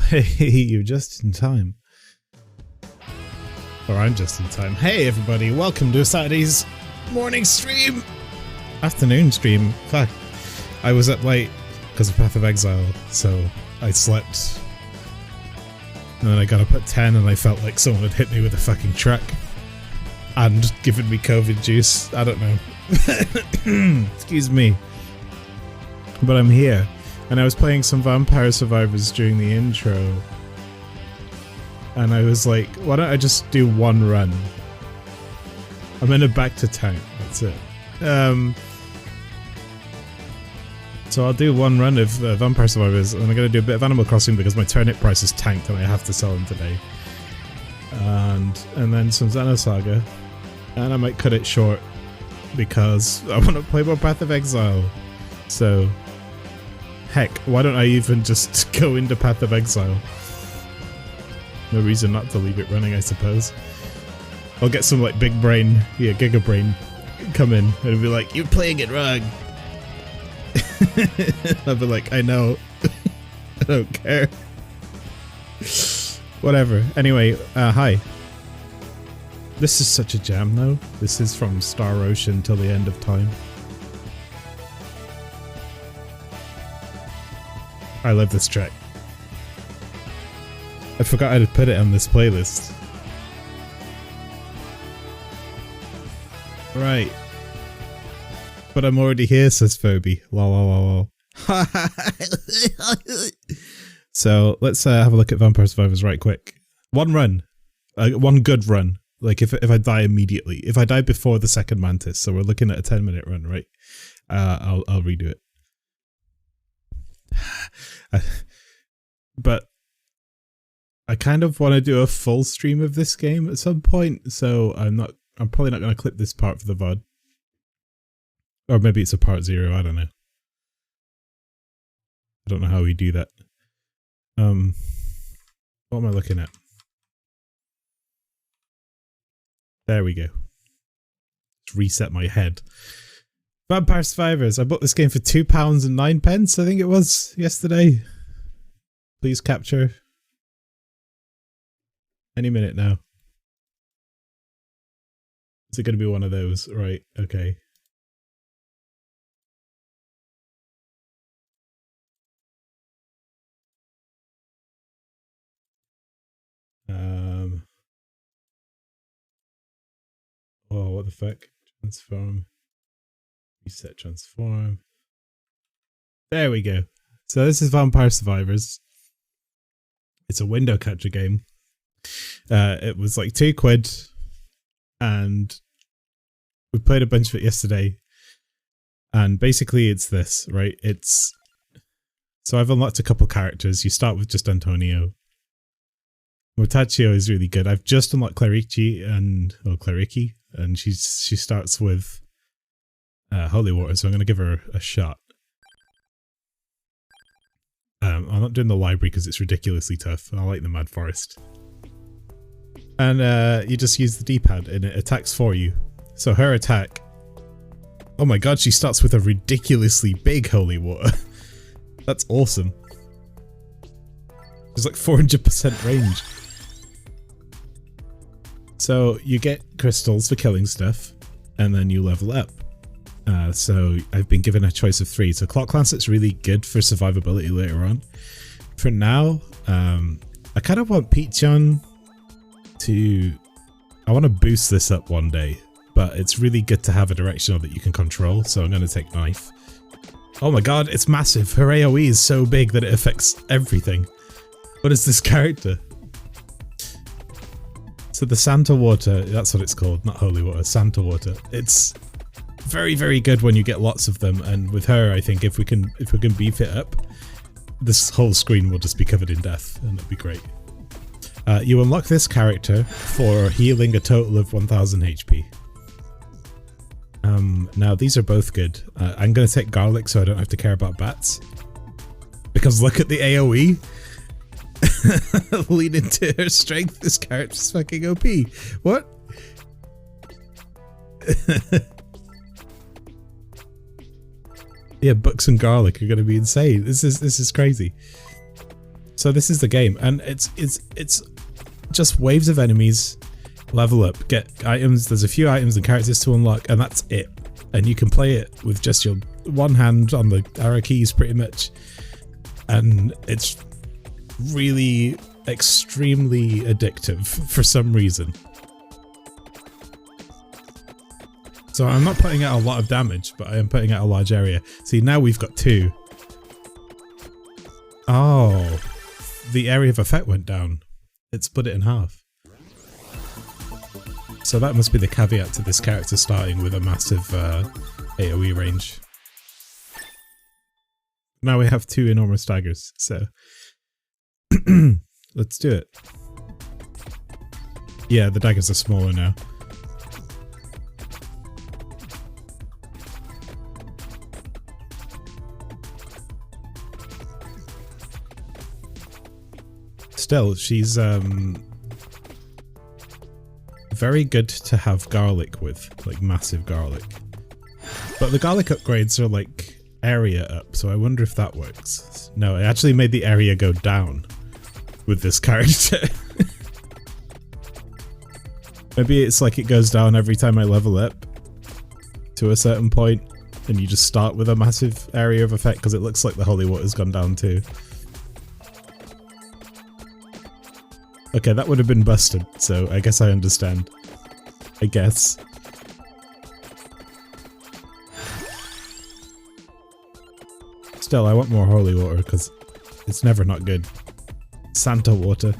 Hey, you're just in time. Or I'm just in time. Hey everybody, welcome to Saturday's morning stream! Afternoon stream. Fuck. I was up late because of Path of Exile, so I slept. And then I got up at 10 and I felt like someone had hit me with a fucking truck. And given me COVID juice. I don't know. Excuse me. But I'm here. And I was playing some Vampire Survivors during the intro. And I was like, why don't I just do one run? I'm in a back to tank, that's it. So I'll do one run of Vampire Survivors, and I'm going to do a bit of Animal Crossing because my turnip price is tanked and I have to sell them today. And then some Xenosaga. And I might cut it short because I want to play more Path of Exile. So, heck, why don't I even just go into Path of Exile? No reason not to leave it running, I suppose. I'll get some like big brain, yeah, Giga Brain come in and be like, you're playing it wrong. I'll be like, I know. I don't care. Whatever. Anyway, hi. This is such a jam though. This is from Star Ocean till the end of time. I love this track. I forgot I'd put it on this playlist. Right. But I'm already here, says Phoebe. Lol lol lol. So let's have a look at Vampire Survivors right quick. One run. One good run. Like if I die immediately. If I die before the second Mantis, so we're looking at a 10-minute run, right? I'll redo it. But I kind of want to do a full stream of this game at some point, so I'm probably not going to clip this part for the VOD. Or maybe it's a part 0, I don't know. I don't know how we do that. What am I looking at? There we go. Let's reset my head. Vampire Survivors. I bought this game for £2.09, I think it was, yesterday. Please capture. Any minute now. Is it going to be one of those? Right, okay. Oh, what the fuck? Transform. Reset transform. There we go. So this is Vampire Survivors. It's a window catcher game. It was like £2, and we played a bunch of it yesterday. And basically it's this, right? It's so I've unlocked a couple characters. You start with just Antonio. Motaccio is really good. I've just unlocked Clerici and she starts with Holy Water, so I'm going to give her a shot. I'm not doing the library because it's ridiculously tough. I like the Mad Forest. And you just use the D-pad and it attacks for you. So her attack... Oh my god, she starts with a ridiculously big Holy Water. That's awesome. There's like 400% range. So you get crystals for killing stuff, and then you level up. So I've been given a choice of 3. So Clock Lancet's really good for survivability later on. For now, I kind of want Peachon to... I want to boost this up one day, but it's really good to have a directional that you can control, so I'm going to take Knife. Oh my god, it's massive. Her AoE is so big that it affects everything. What is this character? So the Santa Water, that's what it's called, not Holy Water, Santa Water. It's very, very good when you get lots of them, and with her, I think if we can beef it up, this whole screen will just be covered in death, and it'll be great. You unlock this character for healing a total of 1000 HP. Now these are both good. I'm going to take Garlic so I don't have to care about bats. Because look at the AoE. Lean into her strength. This character's fucking OP. What? Yeah, Bucks and Garlic are going to be insane. This is crazy. So this is the game, and it's just waves of enemies, level up, get items. There's a few items and characters to unlock, and that's it. And you can play it with just your one hand on the arrow keys pretty much. And it's really extremely addictive for some reason. So I'm not putting out a lot of damage, but I am putting out a large area. See, now we've got 2. Oh, the area of effect went down. It split it in half. So that must be the caveat to this character starting with a massive AoE range. Now we have 2 enormous daggers, so let's do it. Yeah, the daggers are smaller now. Still, she's very good to have garlic with, like massive garlic. But the garlic upgrades are like area up, so I wonder if that works. No, it actually made the area go down with this character. Maybe it's like it goes down every time I level up to a certain point, and you just start with a massive area of effect because it looks like the holy water's gone down too. Okay, that would have been busted, so I guess I understand. I guess. Still, I want more holy water, because it's never not good. Santa water.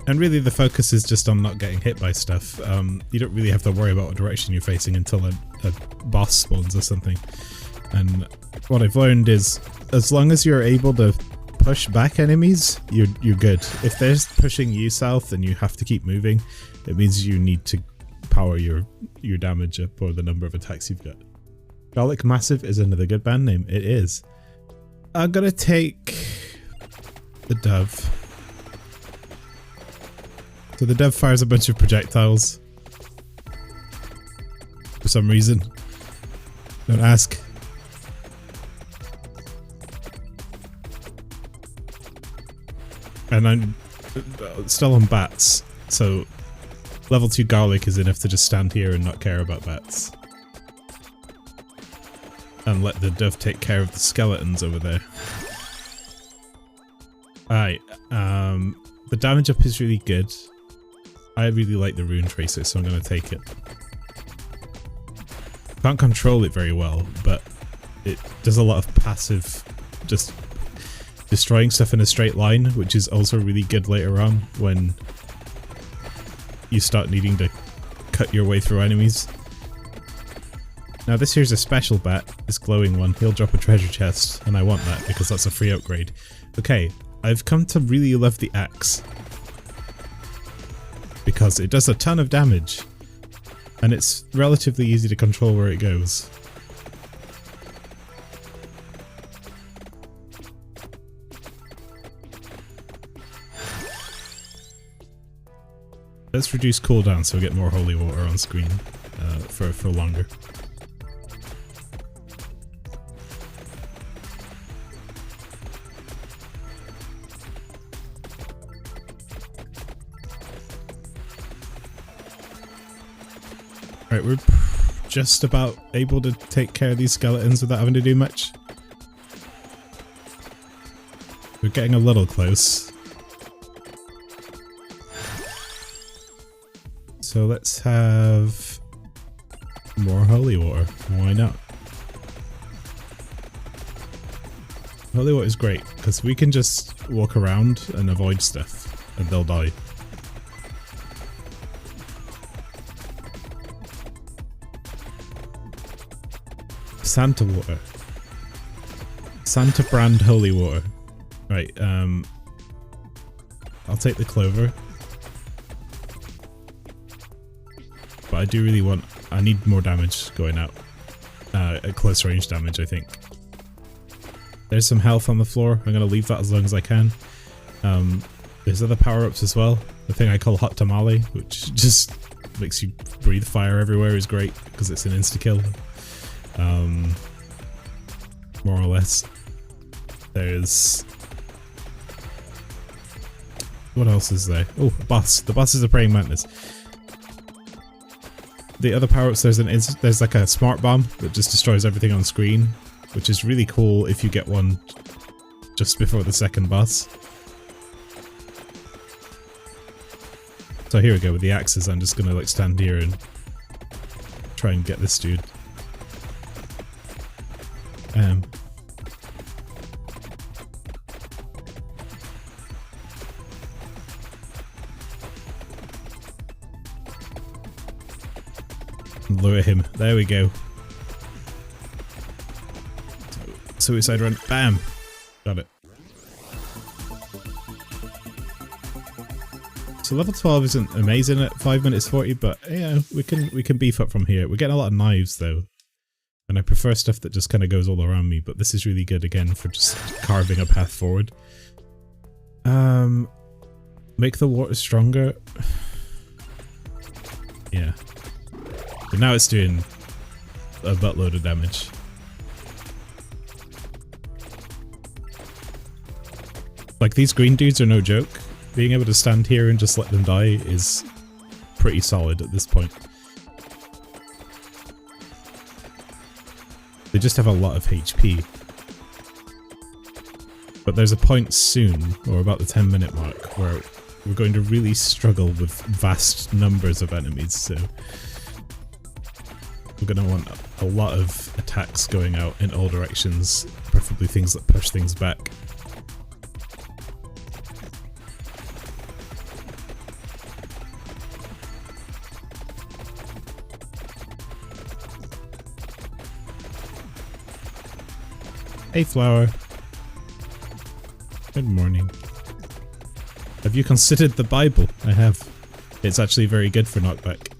And really the focus is just on not getting hit by stuff. You don't really have to worry about what direction you're facing until a boss spawns or something. And what I've learned is, as long as you're able to push back enemies, you're good. If they're pushing you south and you have to keep moving, it means you need to power your damage up or the number of attacks you've got. Garlic Massive is another good band name. It is. I'm gonna take the dove. So the dove fires a bunch of projectiles. For some reason. Don't ask. And I'm still on bats, so level 2 garlic is enough to just stand here and not care about bats. And let the dove take care of the skeletons over there. Alright, the damage up is really good. I really like the rune tracer, so I'm going to take it. Can't control it very well, but it does a lot of passive, just destroying stuff in a straight line, which is also really good later on when you start needing to cut your way through enemies. Now this here's a special bat, this glowing one. He'll drop a treasure chest, and I want that because that's a free upgrade. Okay, I've come to really love the axe, because it does a ton of damage, and it's relatively easy to control where it goes. Let's reduce cooldown so we get more holy water on screen for longer. Right, we're just about able to take care of these skeletons without having to do much. We're getting a little close. So let's have more holy water. Why not? Holy water is great because we can just walk around and avoid stuff and they'll die. Santa water. Santa brand holy water. Right, I'll take the clover. But I do really want, I need more damage going out. At close range damage, I think. There's some health on the floor. I'm going to leave that as long as I can. There's other power-ups as well. The thing I call Hot Tamale, which just makes you breathe fire everywhere, is great because it's an insta-kill. More or less. There's... What else is there? Oh, a boss. The boss is a praying mantis. The other power-ups, there's like a smart bomb that just destroys everything on screen, which is really cool if you get one just before the second boss. So here we go with the axes. I'm just gonna like stand here and try and get this dude. Lure him. There we go. Suicide run. Bam! Got it. So level 12 isn't amazing at 5 minutes 40, but yeah, we can beef up from here. We're getting a lot of knives though, and I prefer stuff that just kind of goes all around me. But this is really good again for just carving a path forward. Make the water stronger. Yeah. But now it's doing a buttload of damage. Like, these green dudes are no joke. Being able to stand here and just let them die is pretty solid at this point. They just have a lot of HP. But there's a point soon, or about the 10-minute mark, where we're going to really struggle with vast numbers of enemies, so we're going to want a lot of attacks going out in all directions, preferably things that push things back. Hey Flower. Good morning. Have you considered the Bible? I have. It's actually very good for knockback.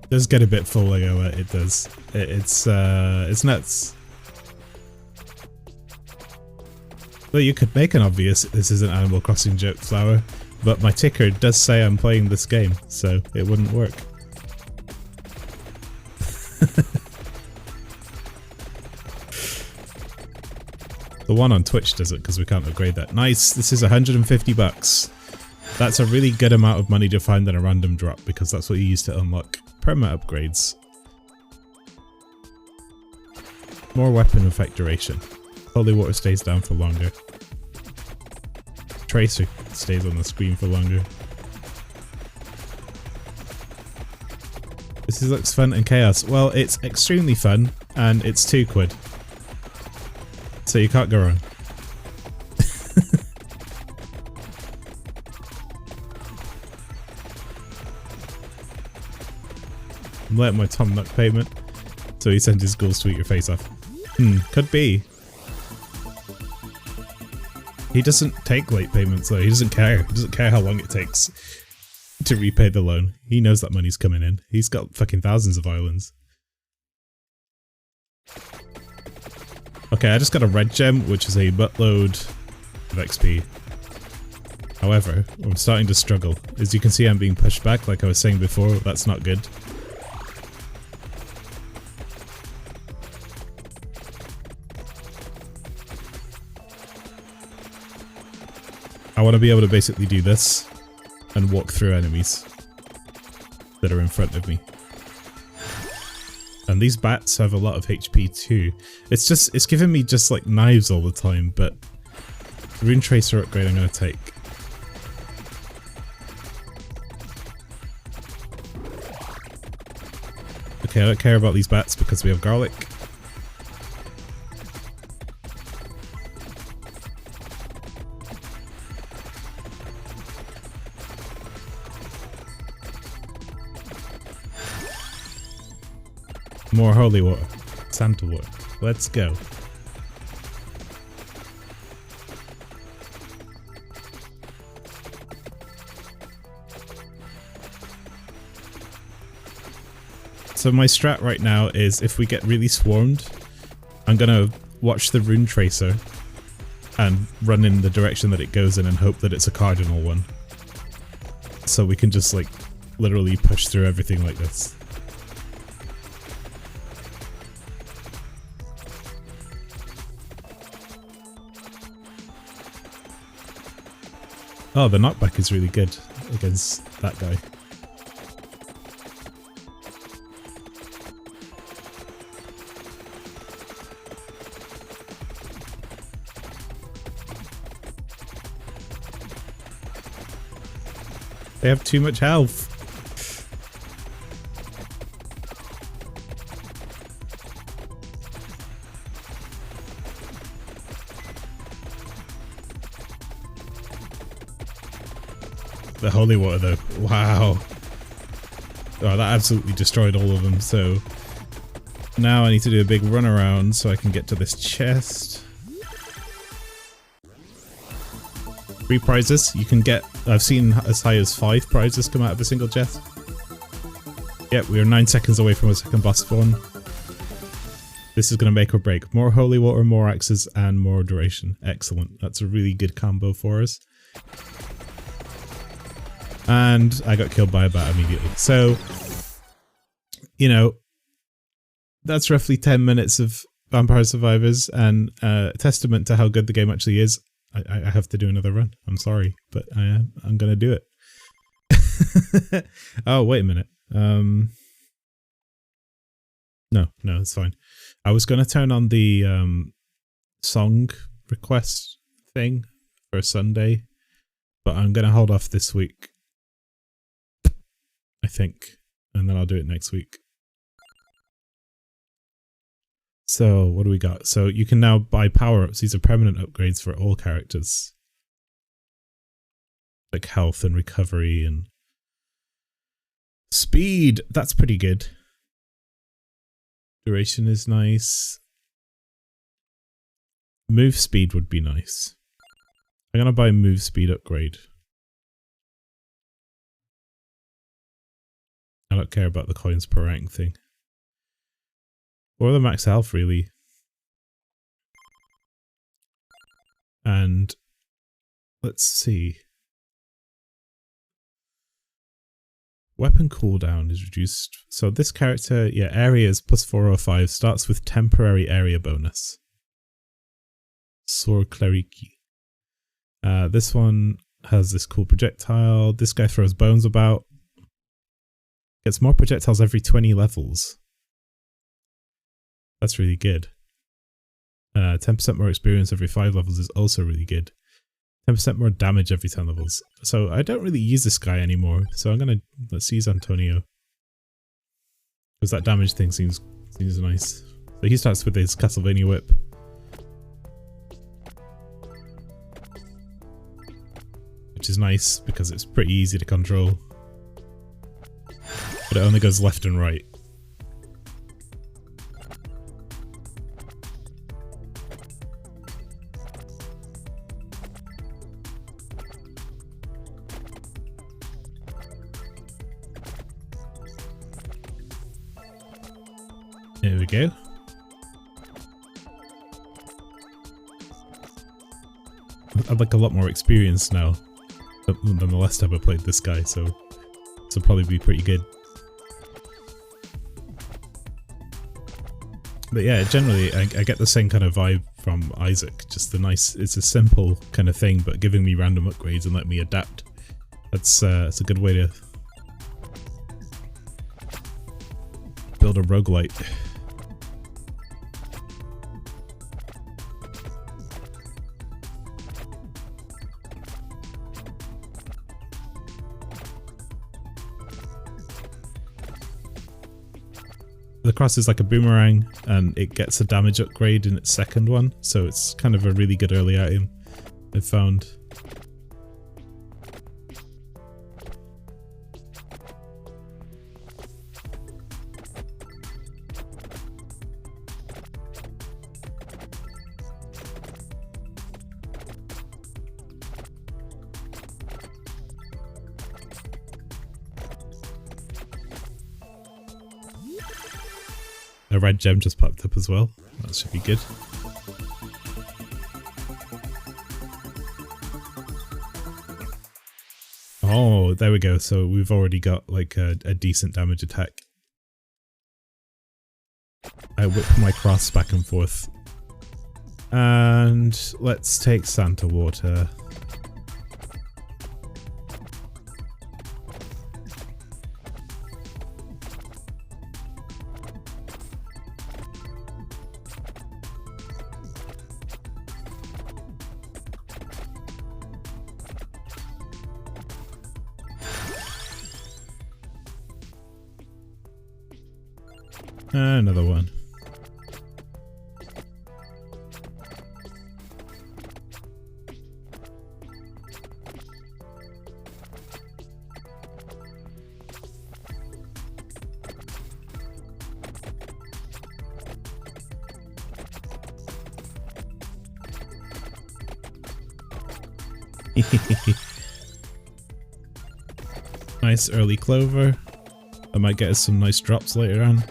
It does get a bit full, I go, it does. It's nuts. Well, you could make an obvious this is an Animal Crossing joke, Flower, but my ticker does say I'm playing this game, so it wouldn't work. The one on Twitch does it because we can't upgrade that. Nice, this is 150 bucks. That's a really good amount of money to find in a random drop because that's what you use to unlock perma upgrades. More weapon effect duration. Holy water stays down for longer. Tracer stays on the screen for longer. This looks fun and chaos. Well, it's extremely fun and it's £2. So you can't go wrong. I'm letting my Tom Nook payment, so he sends his ghouls to eat your face off. Could be. He doesn't take late payments though, he doesn't care. He doesn't care how long it takes to repay the loan. He knows that money's coming in. He's got fucking thousands of islands. Okay, I just got a red gem, which is a buttload of XP. However, I'm starting to struggle. As you can see, I'm being pushed back, like I was saying before. That's not good. I want to be able to basically do this and walk through enemies that are in front of me. And these bats have a lot of HP too. It's giving me just like knives all the time, but Rune Tracer upgrade I'm going to take. Okay, I don't care about these bats because we have garlic. More holy water. Santa water. Let's go. So my strat right now is if we get really swarmed, I'm gonna watch the Rune Tracer and run in the direction that it goes in and hope that it's a cardinal one. So we can just like literally push through everything like this. Oh, the knockback is really good against that guy. They have too much health. The holy water though, wow. Oh, that absolutely destroyed all of them, so now I need to do a big run around so I can get to this chest. 3 prizes, you can get, I've seen as high as 5 prizes come out of a single chest. Yep, we are 9 seconds away from a second boss spawn. This is going to make or break. More holy water, more axes, and more duration. Excellent, that's a really good combo for us. And I got killed by a bat immediately. So, you know, that's roughly 10 minutes of Vampire Survivors, and a testament to how good the game actually is. I have to do another run. I'm sorry, but I'm going to do it. Oh, wait a minute. No, it's fine. I was going to turn on the song request thing for Sunday, but I'm going to hold off this week, I think, and then I'll do it next week. So what do we got? So you can now buy power-ups. These are permanent upgrades for all characters. Like health and recovery and speed. That's pretty good. Duration is nice. Move speed would be nice. I'm gonna buy move speed upgrade. I don't care about the coins per rank thing. Or the max health, really. And let's see. Weapon cooldown is reduced. So this character, yeah, area is plus 405, starts with temporary area bonus. Sword Clerici. This one has this cool projectile. This guy throws bones about. Gets more projectiles every 20 levels. That's really good. 10% more experience every 5 levels is also really good. 10% more damage every 10 levels. So I don't really use this guy anymore. So I'm gonna, let's use Antonio. Because that damage thing seems nice. So he starts with his Castlevania whip. Which is nice because it's pretty easy to control. But it only goes left and right. There we go. I'd like a lot more experience now than the last time I played this guy, so this will probably be pretty good. But yeah, generally I get the same kind of vibe from Isaac, just the nice, it's a simple kind of thing, but giving me random upgrades and letting me adapt. That's a good way to build a roguelite. The cross is like a boomerang and it gets a damage upgrade in its second one, so it's kind of a really good early item, I've found. A red gem just popped up as well. That should be good. Oh, there we go. So we've already got like a decent damage attack. I whip my cross back and forth. And let's take Santa Water. Another one. Nice early clover. I might get us some nice drops later on.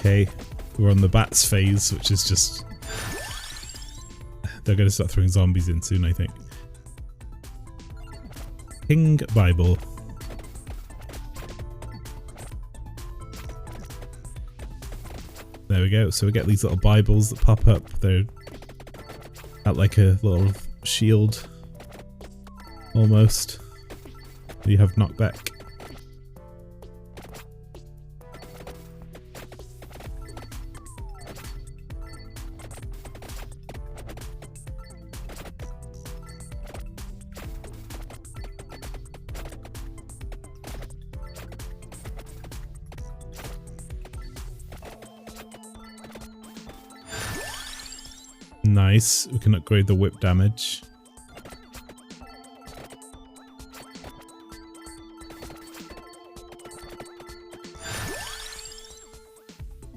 Okay, we're on the bats phase, which is just... They're going to start throwing zombies in soon, I think. King Bible. There we go. So we get these little Bibles that pop up. They're at like a little shield, almost. You have knockback. Nice, we can upgrade the whip damage.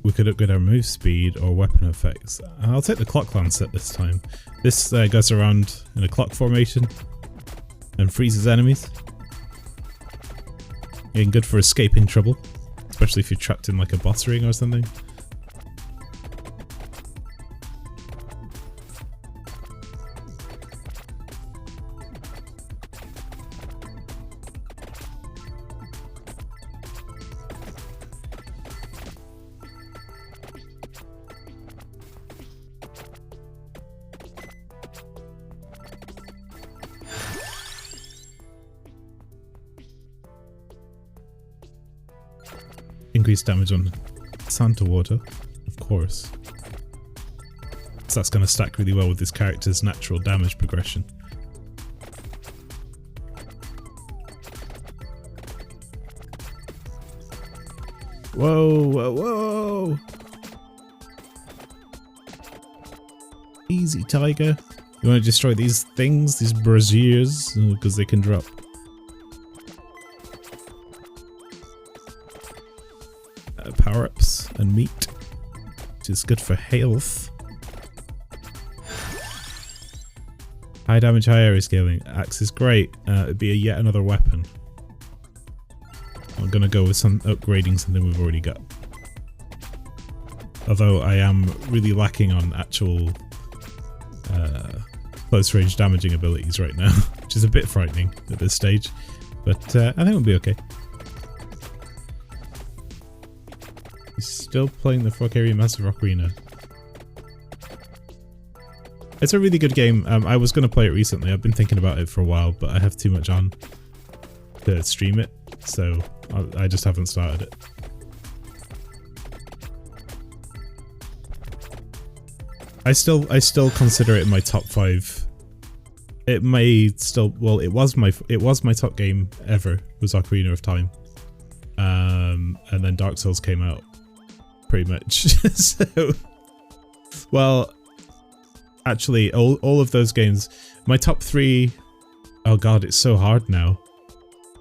We could upgrade our move speed or weapon effects. I'll take the clock lancet this time. This goes around in a clock formation and freezes enemies. Getting good for escaping trouble, especially if you're trapped in like a boss ring or something. Increased damage on Santa Water, of course. So that's going to stack really well with this character's natural damage progression. Whoa, whoa, whoa! Easy, tiger. You want to destroy these things, these braziers, because they can drop. Power-ups and meat, which is good for health. High damage, high area scaling. Axe is great. It'd be yet another weapon. I'm gonna go with some upgrading something we've already got. Although I am really lacking on actual close range damaging abilities right now, which is a bit frightening at this stage. But I think we'll be okay. He's still playing the 4K Remastered Ocarina. It's a really good game. I was going to play it recently. I've been thinking about it for a while, but I have too much on to stream it, so I just haven't started it. I still consider it in my top 5. It may still, well, it was my top game ever, was Ocarina of Time. And then Dark Souls came out. Pretty much. So, well, actually, all of those games, my top 3, oh god, it's so hard now.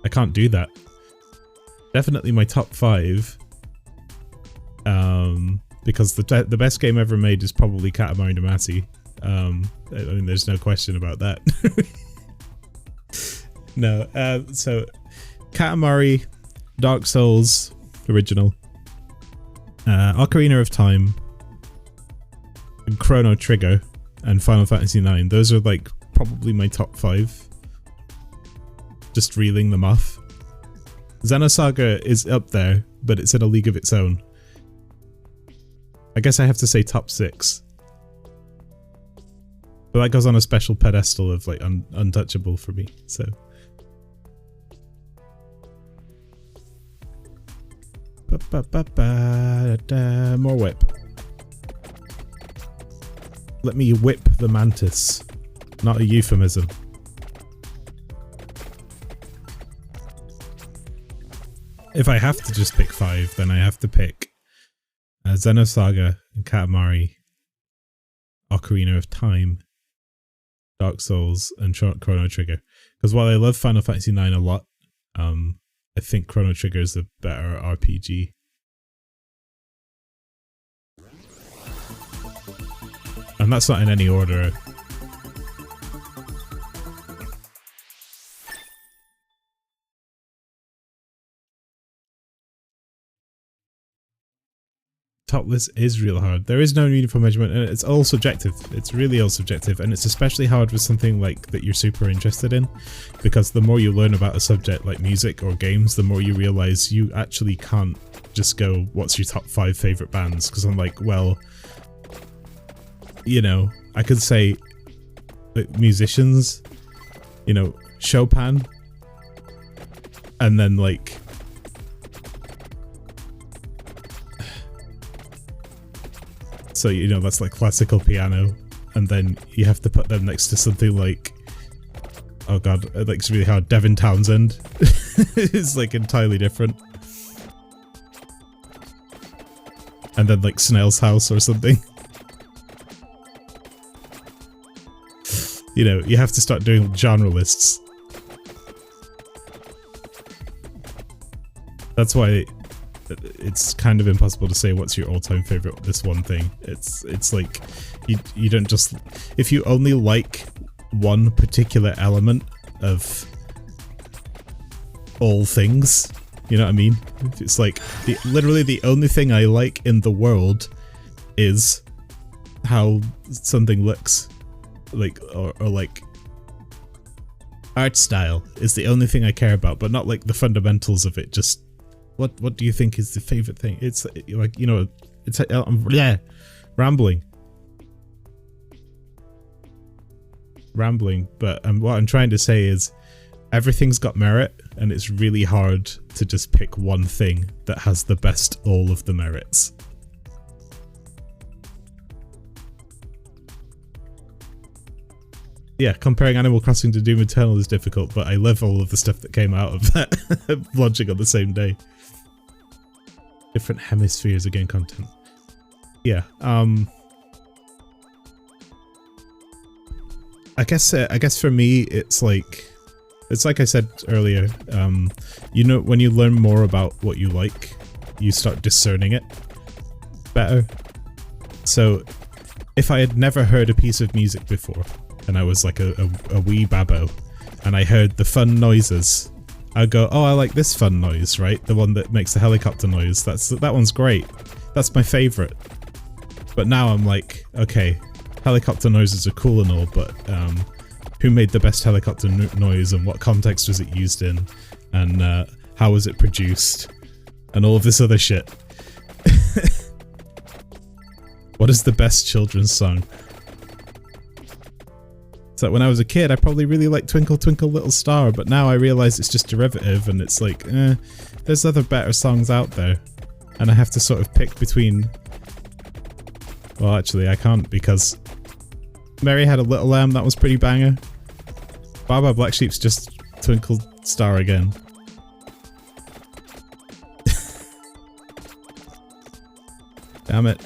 I can't do that. Definitely my top 5 Because the best game ever made is probably Katamari Damacy. I mean, there's no question about that. No, so Katamari, Dark Souls original, Ocarina of Time, and Chrono Trigger, and Final Fantasy IX. Those are like probably my top 5. Just reeling them off. Xenosaga is up there, but it's in a league of its own. I guess I have to say top 6. But that goes on a special pedestal of like untouchable for me, so. More whip. Let me whip the mantis. Not a euphemism. If I have to just pick 5, then I have to pick Xenosaga and Katamari, Ocarina of Time, Dark Souls, and Chrono Trigger. Because while I love Final Fantasy IX a lot, I think Chrono Trigger is a better RPG. And that's not in any order. Top list is real hard. There is no uniform measurement, and it's all subjective. It's really all subjective, and it's especially hard with something like that you're super interested in, because the more you learn about a subject like music or games, the more you realize you actually can't just go, what's your top 5 favorite bands? Because I'm like, well, you know, I could say like, musicians, you know, Chopin, and then like so, you know, that's like classical piano, and then you have to put them next to something like, oh god, like it's really hard, Devin Townsend. It's like entirely different. And then like Snail's House or something. You know, you have to start doing genre lists. That's why it's kind of impossible to say what's your all-time favorite this one thing. It's like you don't just, if you only like one particular element of all things, you know what I mean? It's like literally the only thing I like in the world is how something looks, like or like art style is the only thing I care about, but not like the fundamentals of it. Just what do you think is the favorite thing? It's like, you know, it's yeah, rambling, but what I'm trying to say is everything's got merit, and it's really hard to just pick one thing that has the best all of the merits. Yeah, comparing Animal Crossing to Doom Eternal is difficult, but I love all of the stuff that came out of that launching on the same day. Different hemispheres of game content. Yeah, I guess for me it's like I said earlier, you know, when you learn more about what you like, you start discerning it better. So if I had never heard a piece of music before, and I was like a wee babbo, and I heard the fun noises, I'd go, oh, I like this fun noise, right? The one that makes the helicopter noise. That one's great. That's my favorite. But now I'm like, okay, helicopter noises are cool and all, but who made the best helicopter noise, and what context was it used in, and how was it produced, and all of this other shit. What is the best children's song? So when I was a kid, I probably really liked Twinkle Twinkle Little Star, but now I realize it's just derivative, and it's like, there's other better songs out there, and I have to sort of pick between. Well, actually, I can't, because Mary Had a Little Lamb, that was pretty banger. Baba Black Sheep's just Twinkle Star again. Damn it.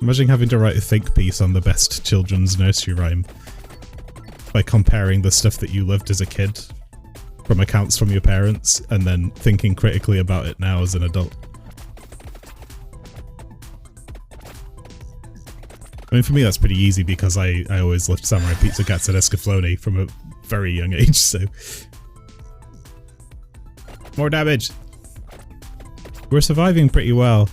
Imagine having to write a think piece on the best children's nursery rhyme by comparing the stuff that you loved as a kid from accounts from your parents and then thinking critically about it now as an adult. I mean, for me that's pretty easy because I always loved Samurai Pizza Cats and Escaflowne from a very young age, so... More damage! We're surviving pretty well.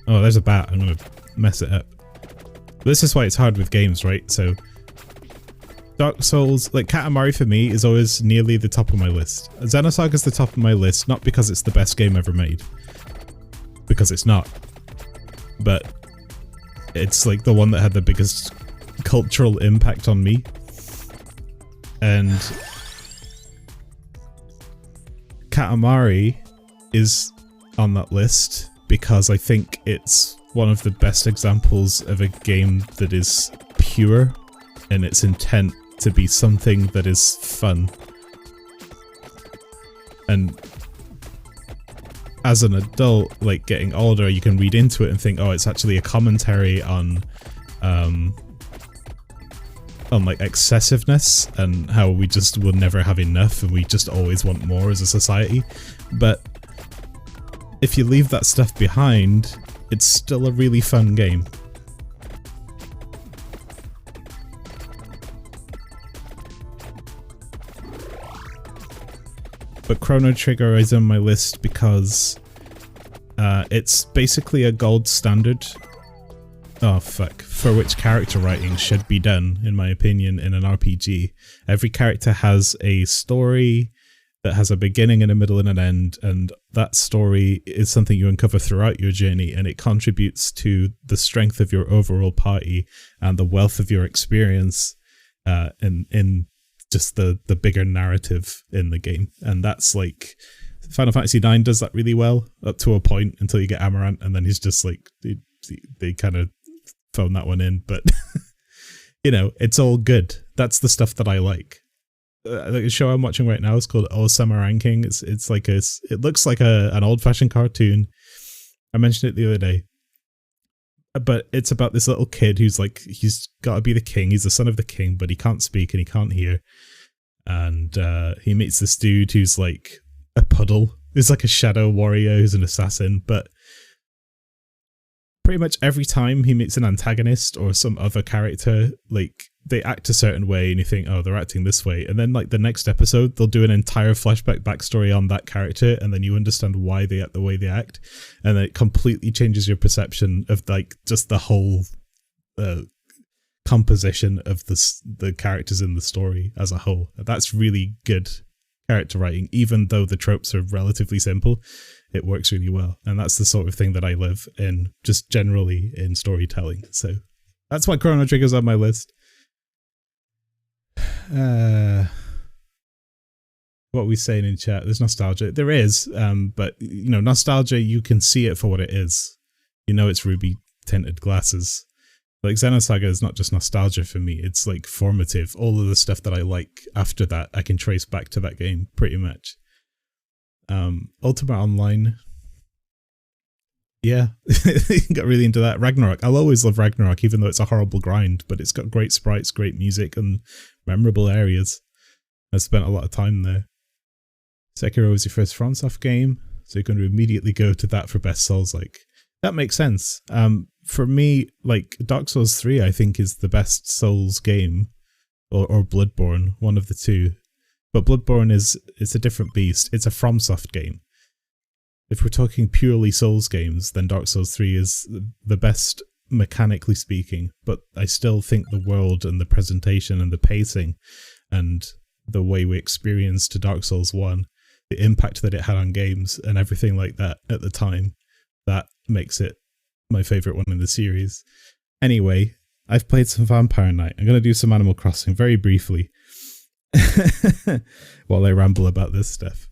Oh, there's a bat. I'm gonna mess it up. This is why it's hard with games, right? So, Dark Souls, like Katamari for me, is always nearly the top of my list. Xenosaga is the top of my list, not because it's the best game ever made. Because it's not. But it's like the one that had the biggest cultural impact on me. And Katamari is on that list because I think it's one of the best examples of a game that is pure in its intent to be something that is fun. And as an adult, like getting older, you can read into it and think, oh, it's actually a commentary on like excessiveness and how we just will never have enough and we just always want more as a society. But if you leave that stuff behind, it's still a really fun game. But Chrono Trigger is on my list because it's basically a gold standard. Oh fuck. For which character writing should be done, in my opinion, in an RPG. Every character has a story that has a beginning and a middle and an end, and that story is something you uncover throughout your journey, and it contributes to the strength of your overall party and the wealth of your experience in just the bigger narrative in the game. And that's like Final Fantasy IX does that really well up to a point until you get Amaranth, and then he's just like they kind of phone that one in, but you know, it's all good. That's the stuff that I like. The show I'm watching right now is called Osama Ranking. It's like it looks like an old-fashioned cartoon. I mentioned it the other day, but it's about this little kid who's like, he's got to be the king. He's the son of the king, but he can't speak and he can't hear. And he meets this dude who's like a puddle. He's like a shadow warrior who's an assassin, but pretty much every time he meets an antagonist or some other character, like they act a certain way and you think, oh, they're acting this way. And then like the next episode, they'll do an entire flashback backstory on that character, and then you understand why they act the way they act. And then it completely changes your perception of like just the whole composition of the characters in the story as a whole. That's really good character writing, even though the tropes are relatively simple. It works really well, and that's the sort of thing that I live in, just generally in storytelling. So that's why Chrono Trigger's on my list. What are we saying in chat? There's nostalgia. There is, but you know, nostalgia, you can see it for what it is. You know, it's ruby tinted glasses. Like Xenosaga is not just nostalgia for me, it's like formative. All of the stuff that I like after that, I can trace back to that game pretty much. Ultimate Online. Yeah, got really into that. Ragnarok. I'll always love Ragnarok, even though it's a horrible grind, but it's got great sprites, great music, and memorable areas. I spent a lot of time there. Sekiro was your first FromSoft game, so you're going to immediately go to that for best Souls-like. That makes sense. For me, like Dark Souls 3, I think is the best Souls game, or Bloodborne, one of the two. But Bloodborne it's a different beast. It's a FromSoft game. If we're talking purely Souls games, then Dark Souls 3 is the best mechanically speaking, but I still think the world and the presentation and the pacing and the way we experienced Dark Souls 1, the impact that it had on games and everything like that at the time, that makes it my favourite one in the series. Anyway, I've played some Vampire Knight. I'm going to do some Animal Crossing very briefly while I ramble about this stuff.